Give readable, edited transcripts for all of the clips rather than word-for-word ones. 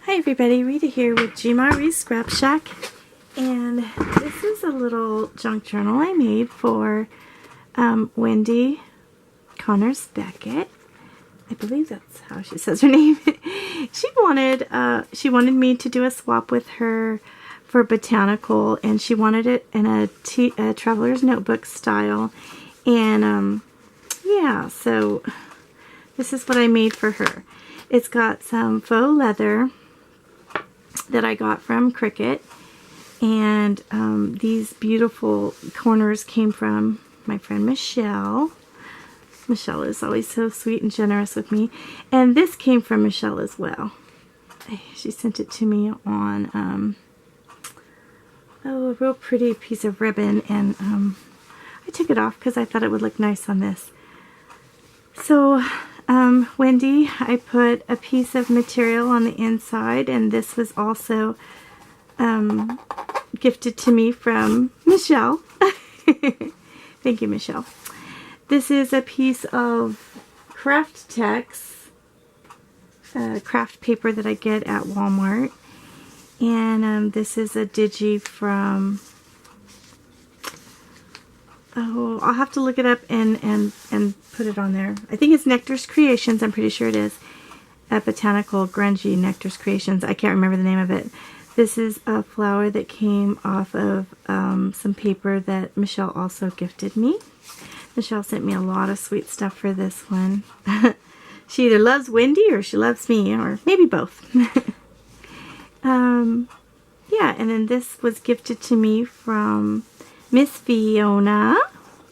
Hi everybody, Rita here with GmaReezScrapShack, and this is a little junk journal I made for Wendy Connors Beckett. I believe that's how she says her name. She wanted me to do a swap with her for Botanical, and she wanted it in a traveler's notebook style. And yeah, so this is what I made for her. It's got some faux leather that I got from Cricket, and these beautiful corners came from my friend Michelle. Michelle is always so sweet and generous with me, and this came from Michelle as well. She sent it to me on a real pretty piece of ribbon, and I took it off because I thought it would look nice on this. So Wendy, I put a piece of material on the inside, and this was also gifted to me from Michelle. Thank you, Michelle. This is a piece of craft text, craft paper that I get at Walmart, and this is a digi from, oh, I'll have to look it up and put it on there. I think it's Nectar's Creations. I'm pretty sure it is. At Botanical, grungy Nectar's Creations. I can't remember the name of it. This is a flower that came off of some paper that Michelle also gifted me. Michelle sent me a lot of sweet stuff for this one. She either loves Wendy or she loves me, or maybe both. Yeah, and then this was gifted to me from Miss Fiona.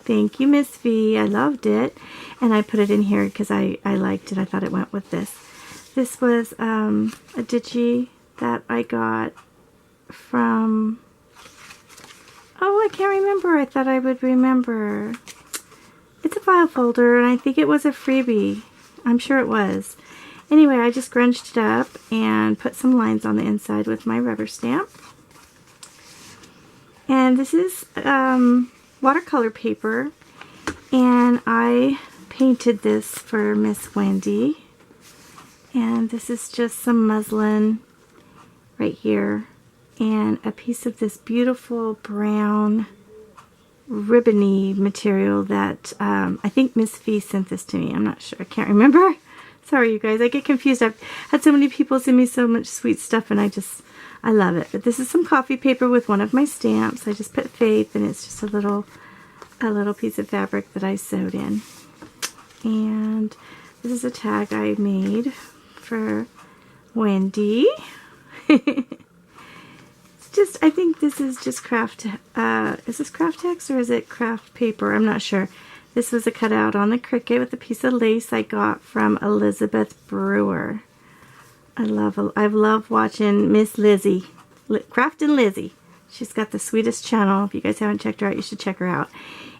Thank you, Miss V. I loved it. And I put it in here because I liked it. I thought it went with this. This was a digi that I got from... Oh, I can't remember. I thought I would remember. It's a file folder, and I think it was a freebie. I'm sure it was. Anyway, I just scrunched it up and put some lines on the inside with my rubber stamp. And this is watercolor paper, and I painted this for Miss Wendy. And this is just some muslin right here, and a piece of this beautiful brown ribbony material that I think Miss Fee sent this to me. I'm not sure. I can't remember. Sorry, you guys. I get confused. I've had so many people send me so much sweet stuff, and I love it. But this is some coffee paper with one of my stamps. I just put Faith, and it's just a little piece of fabric that I sewed in. And this is a tag I made for Wendy. I think this is just craft, is this craft text or is it craft paper? I'm not sure. This was a cutout on the Cricut with a piece of lace I got from Elizabeth Brewer. I love watching Miss Lizzie, Craftin' Lizzie. She's got the sweetest channel. If you guys haven't checked her out, you should check her out.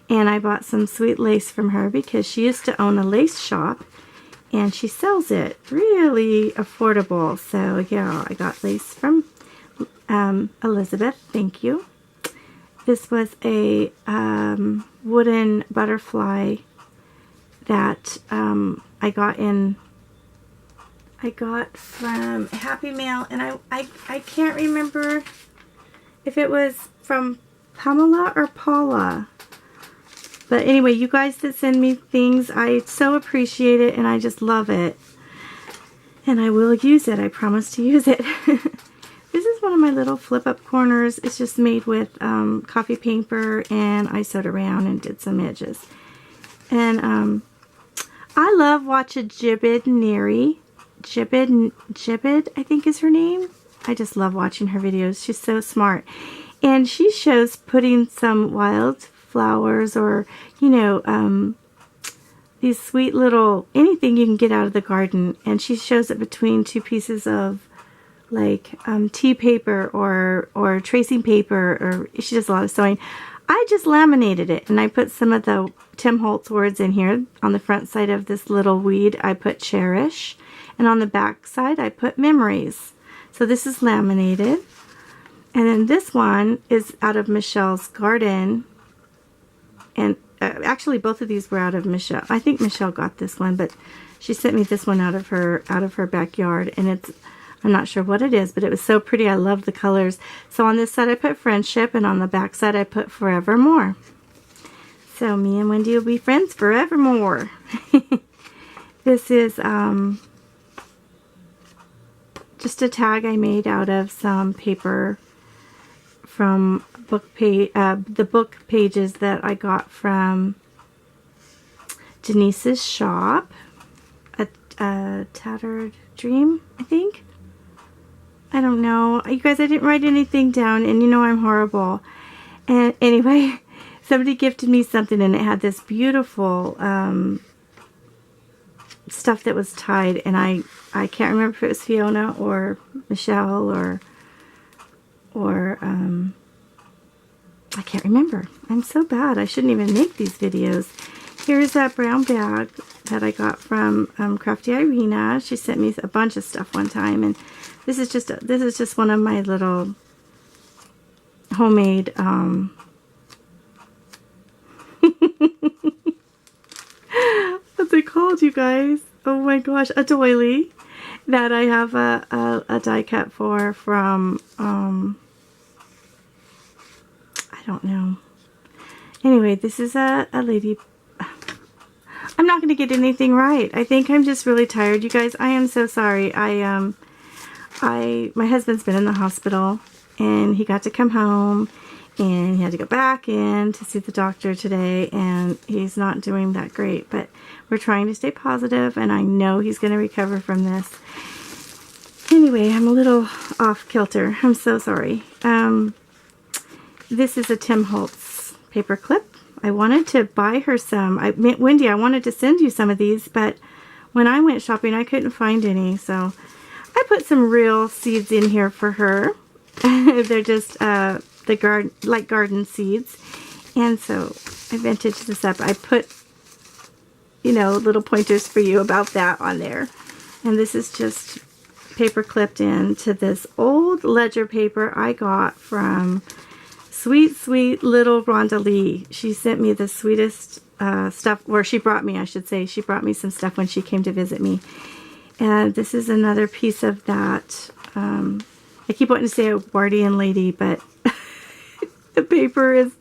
And I bought some sweet lace from her because she used to own a lace shop, and she sells it really affordable. So yeah, I got lace from Elizabeth. Thank you. This was a wooden butterfly that I got from Happy Mail, and I can't remember if it was from Pamela or Paula. But anyway, you guys that send me things, I so appreciate it, and I just love it. And I will use it. I promise to use it. This is one of my little flip-up corners. It's just made with coffee paper, and I sewed around and did some edges. And I love watching Jibbid Neri. Jibbid, I think is her name. I just love watching her videos. She's so smart. And she shows putting some wildflowers or, you know, these sweet little, anything you can get out of the garden. And she shows it between two pieces of like tea paper or tracing paper, or she does a lot of sewing. I just laminated it, and I put some of the Tim Holtz words in here. On the front side of this little weed, I put cherish, and on the back side, I put memories. So this is laminated. And then this one is out of Michelle's garden, and actually both of these were out of Michelle. I think Michelle got this one, but she sent me this one out of her backyard, and it's I'm not sure what it is, but it was so pretty. I love the colors. So on this side I put friendship, and on the back side I put forevermore. So me and Wendy will be friends forevermore. This is just a tag I made out of some paper from the book pages that I got from Denise's shop. A Tattered Dream, I think. I don't know. You guys, I didn't write anything down, and you know I'm horrible. And anyway, somebody gifted me something, and it had this beautiful stuff that was tied, and I can't remember if it was Fiona or Michelle or I can't remember. I'm so bad. I shouldn't even make these videos. Here's a brown bag that I got from Crafty Irina. She sent me a bunch of stuff one time, and this is just one of my little homemade what's it called, you guys? Oh my gosh, a doily that I have a die cut for from I don't know. Anyway, this is a lady. I'm not going to get anything right. I think I'm just really tired, you guys. I am so sorry. My husband's been in the hospital, and he got to come home, and he had to go back in to see the doctor today, and he's not doing that great, but we're trying to stay positive, and I know he's going to recover from this. Anyway, I'm a little off kilter. I'm so sorry. This is a Tim Holtz paper clip. I wanted to buy her some. Wendy, I wanted to send you some of these, but when I went shopping, I couldn't find any. So I put some real seeds in here for her. They're just like garden seeds. And so I vintaged this up. I put, you know, little pointers for you about that on there. And this is just paper clipped into this old ledger paper I got from sweet, sweet little Rhonda Lee. She sent me the sweetest stuff, or she brought me, I should say. She brought me some stuff when she came to visit me. And this is another piece of that. I keep wanting to say a guardian lady, but the paper is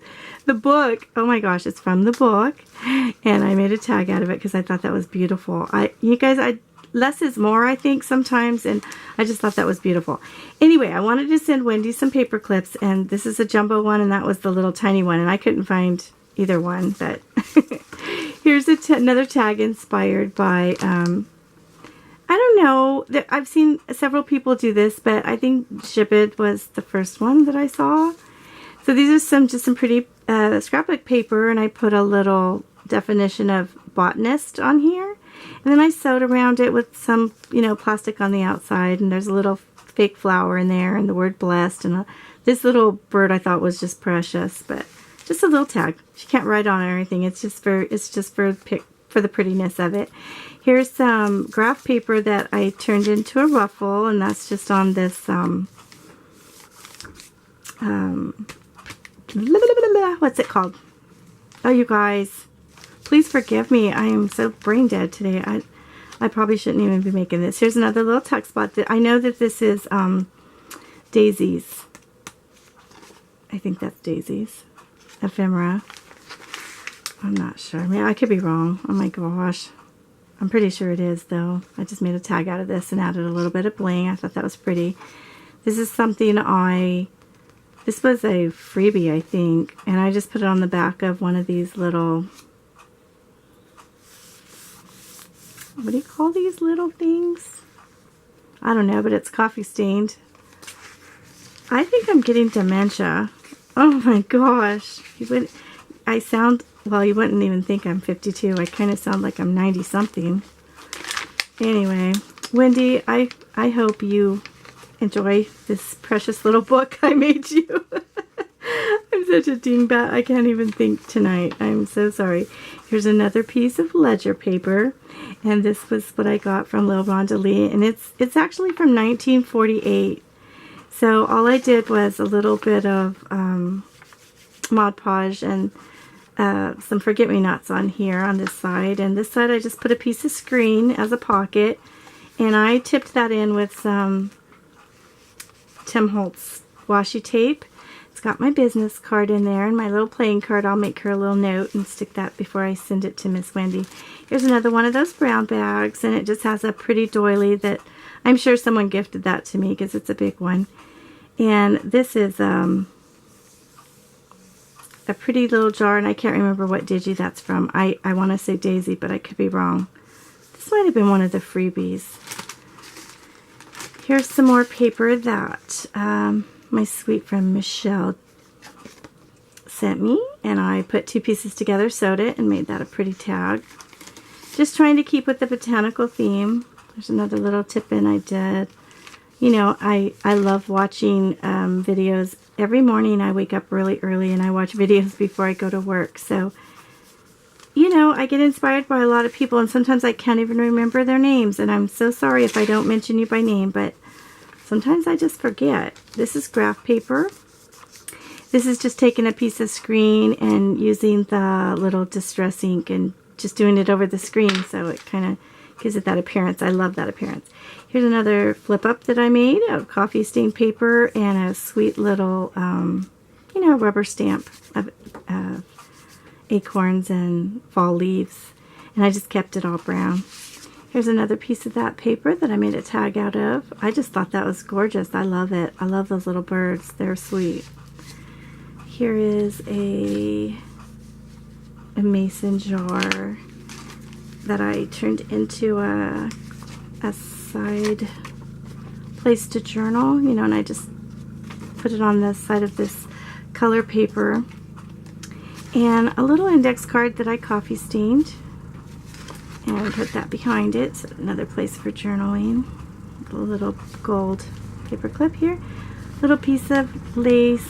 the book. Oh my gosh, it's from the book. And I made a tag out of it because I thought that was beautiful. You guys, less is more, I think, sometimes, and I just thought that was beautiful. Anyway, I wanted to send Wendy some paper clips, and this is a jumbo one, and that was the little tiny one, and I couldn't find either one, but here's another tag inspired by, I don't know, I've seen several people do this, but I think Shipit was the first one that I saw. So these are just some pretty scrapbook paper, and I put a little definition of botanist on here. And then I sewed around it with some, you know, plastic on the outside, and there's a little fake flower in there, and the word blessed, and this little bird I thought was just precious, but just a little tag. She can't write on it or anything. It's just for the prettiness of it. Here's some graph paper that I turned into a ruffle, and that's just on this what's it called? Oh, you guys. Please forgive me. I am so brain dead today. I probably shouldn't even be making this. Here's another little tuck spot. I know that this is Daisy's. I think that's Daisy's ephemera. I'm not sure. I mean, I could be wrong. Oh my gosh. I'm pretty sure it is, though. I just made a tag out of this and added a little bit of bling. I thought that was pretty. This is something this was a freebie, I think. And I just put it on the back of one of these little... What do you call these little things? I don't know, but it's coffee stained. I think I'm getting dementia. Oh my gosh. I sound, well, you wouldn't even think I'm 52. I kind of sound like I'm 90 something. Anyway, Wendy, I hope you enjoy this precious little book I made you. I'm such a dingbat. I can't even think tonight. I'm so sorry. Here's another piece of ledger paper, and this was what I got from Lil Rhonda Lee, and it's actually from 1948. So all I did was a little bit of Mod Podge and some forget-me-nots on here on this side, and this side I just put a piece of screen as a pocket, and I tipped that in with some Tim Holtz washi tape. It's got my business card in there and my little playing card. I'll make her a little note and stick that before I send it to Miss Wendy. Here's another one of those brown bags, and it just has a pretty doily that I'm sure someone gifted that to me because it's a big one. And this is a pretty little jar, and I can't remember what digi that's from. I want to say Daisy, but I could be wrong. This might have been one of the freebies. Here's some more paper that my sweet friend Michelle sent me, and I put 2 pieces together, sewed it, and made that a pretty tag. Just trying to keep with the botanical theme. There's another little tip-in I did. You know, I love watching videos. Every morning I wake up really early and I watch videos before I go to work. So, you know, I get inspired by a lot of people, and sometimes I can't even remember their names. And I'm so sorry if I don't mention you by name, but sometimes I just forget. This is graph paper. This is just taking a piece of screen and using the little distress ink and just doing it over the screen, so it kind of gives it that appearance. I love that appearance. Here's another flip up that I made out of coffee stained paper and a sweet little, you know, rubber stamp of acorns and fall leaves. And I just kept it all brown. Here's another piece of that paper that I made a tag out of. I just thought that was gorgeous. I love it. I love those little birds. They're sweet. Here is a mason jar that I turned into a side place to journal, you know, and I just put it on the side of this color paper. And a little index card that I coffee stained and put that behind it. So another place for journaling. A little gold paper clip here. Little piece of lace.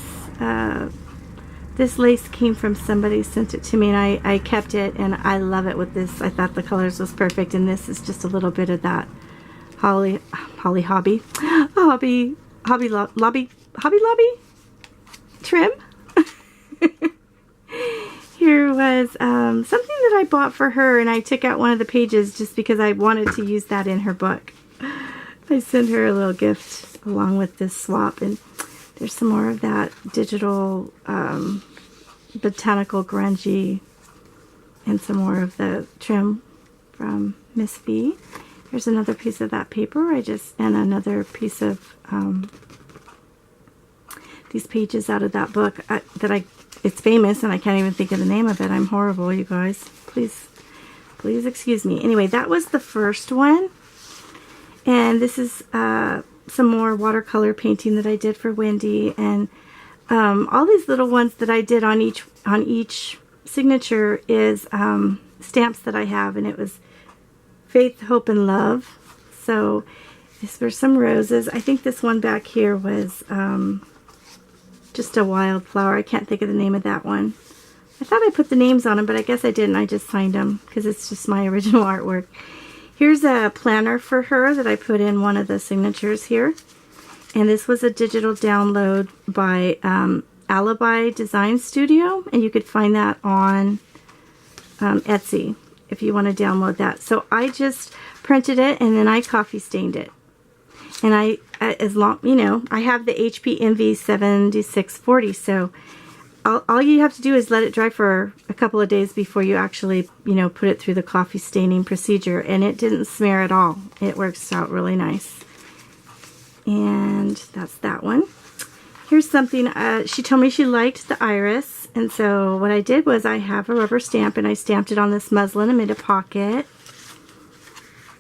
This lace came from somebody, sent it to me, and I kept it, and I love it with this. I thought the colors was perfect, and this is just a little bit of that Hobby Lobby trim. Here was something that I bought for her, and I took out one of the pages just because I wanted to use that in her book. I sent her a little gift along with this swap, and there's some more of that digital botanical grungy, and some more of the trim from Miss B. Here's another piece of that paper. And another piece of these pages out of that book it's famous, and I can't even think of the name of it. I'm horrible, you guys. Please excuse me. Anyway, that was the first one. And this is some more watercolor painting that I did for Wendy, and all these little ones that I did on each signature is stamps that I have, and it was Faith, Hope, and Love. So these were some roses. I think this one back here was just a wildflower. I can't think of the name of that one. I thought I put the names on them, but I guess I didn't. I just signed them because it's just my original artwork. Here's a planner for her that I put in one of the signatures here. And this was a digital download by Alibi Design Studio. And you could find that on Etsy if you want to download that. So I just printed it, and then I coffee stained it. And I have the HP Envy 7640. So all you have to do is let it dry for a couple of days before you actually, put it through the coffee staining procedure. And it didn't smear at all. It works out really nice. And that's that one. Here's something, she told me she liked the iris. And so what I did was I have a rubber stamp, and I stamped it on this muslin and made a pocket.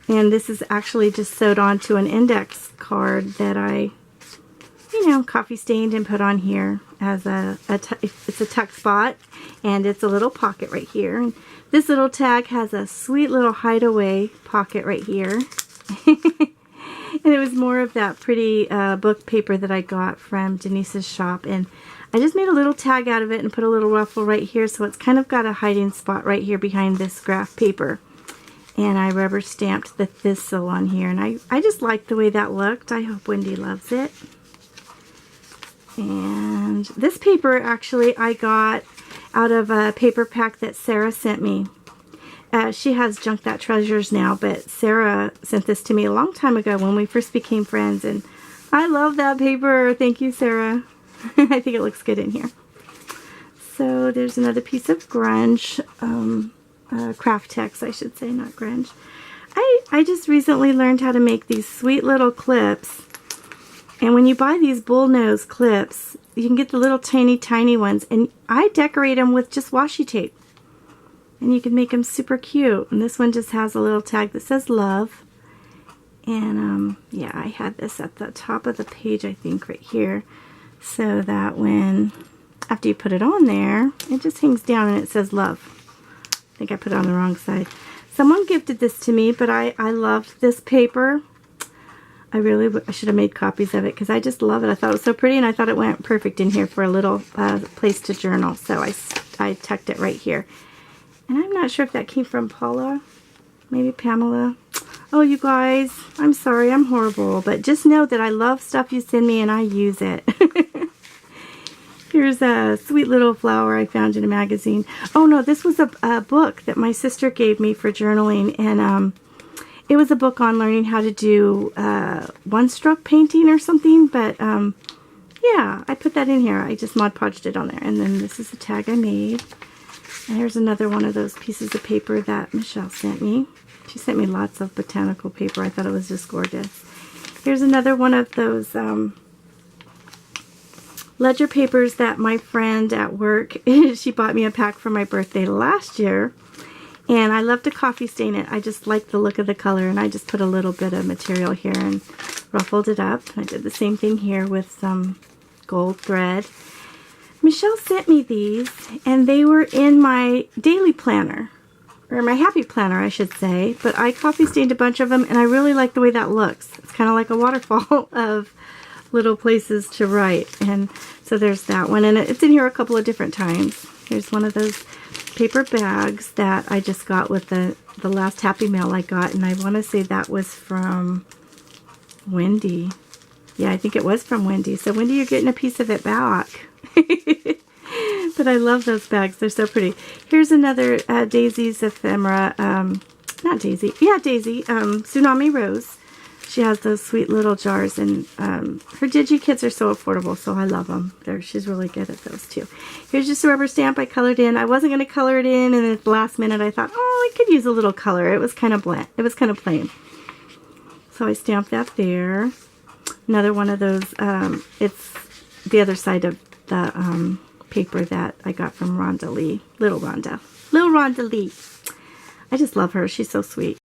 And this is actually just sewed onto an index card that I, coffee stained and put on here as it's a tuck spot, and it's a little pocket right here. And this little tag has a sweet little hideaway pocket right here. And it was more of that pretty book paper that I got from Denise's shop. And I just made a little tag out of it and put a little ruffle right here, so it's kind of got a hiding spot right here behind this graph paper. And I rubber stamped the thistle on here. And I just liked the way that looked. I hope Wendy loves it. And this paper, actually, I got out of a paper pack that Sarah sent me. She has Junk That Treasures now, but Sarah sent this to me a long time ago when we first became friends. And I love that paper. Thank you, Sarah. I think it looks good in here. So there's another piece of grunge, craft text, I should say, not grunge. I just recently learned how to make these sweet little clips. And when you buy these bullnose clips, you can get the little tiny ones. And I decorate them with just washi tape. And you can make them super cute. And this one just has a little tag that says love. And yeah, I had this at the top of the page, I think, right here. So that when, after you put it on there, it just hangs down and it says love. I think I put it on the wrong side. Someone gifted this to me, but I loved this paper. I should have made copies of it because I just love it. I thought it was so pretty and I thought it went perfect in here for a little place to journal. So I tucked it right here. And I'm not sure if that came from Paula, maybe Pamela. Oh, you guys, I'm sorry, I'm horrible. But just know that I love stuff you send me and I use it. Here's a sweet little flower I found in a magazine. Oh no, this was a book that my sister gave me for journaling. And it was a book on learning how to do one-stroke painting or something. But yeah, I put that in here. I just Mod Podged it on there. And then this is the tag I made. And here's another one of those pieces of paper that Michelle sent me. She sent me lots of botanical paper. I thought it was just gorgeous. Here's another one of those ledger papers that my friend at work, she bought me a pack for my birthday last year. And I love to coffee stain it. I just like the look of the color. And I just put a little bit of material here and ruffled it up. I did the same thing here with some gold thread. Michelle sent me these, and they were in my daily planner, or my happy planner, I should say, but I coffee stained a bunch of them, and I really like the way that looks. It's kind of like a waterfall of little places to write, and so there's that one, and it's in here a couple of different times. Here's one of those paper bags that I just got with the last Happy Mail I got, and I want to say that was from Wendy. Yeah, I think it was from Wendy. So Wendy, you're getting a piece of it back. But I love those bags. They're so pretty. Here's another Daisy's ephemera. Not Daisy. Yeah, Daisy. Tsunami Rose. She has those sweet little jars. And her Digi kits are so affordable. So I love them. She's really good at those too. Here's just a rubber stamp I colored in. I wasn't going to color it in. And at the last minute I thought, oh, I could use a little color. It was kind of bland. It was kind of plain. So I stamped that there. Another one of those. It's the other side of the paper that I got from Rhonda Lee. Little Rhonda Lee. I just love her. She's so sweet.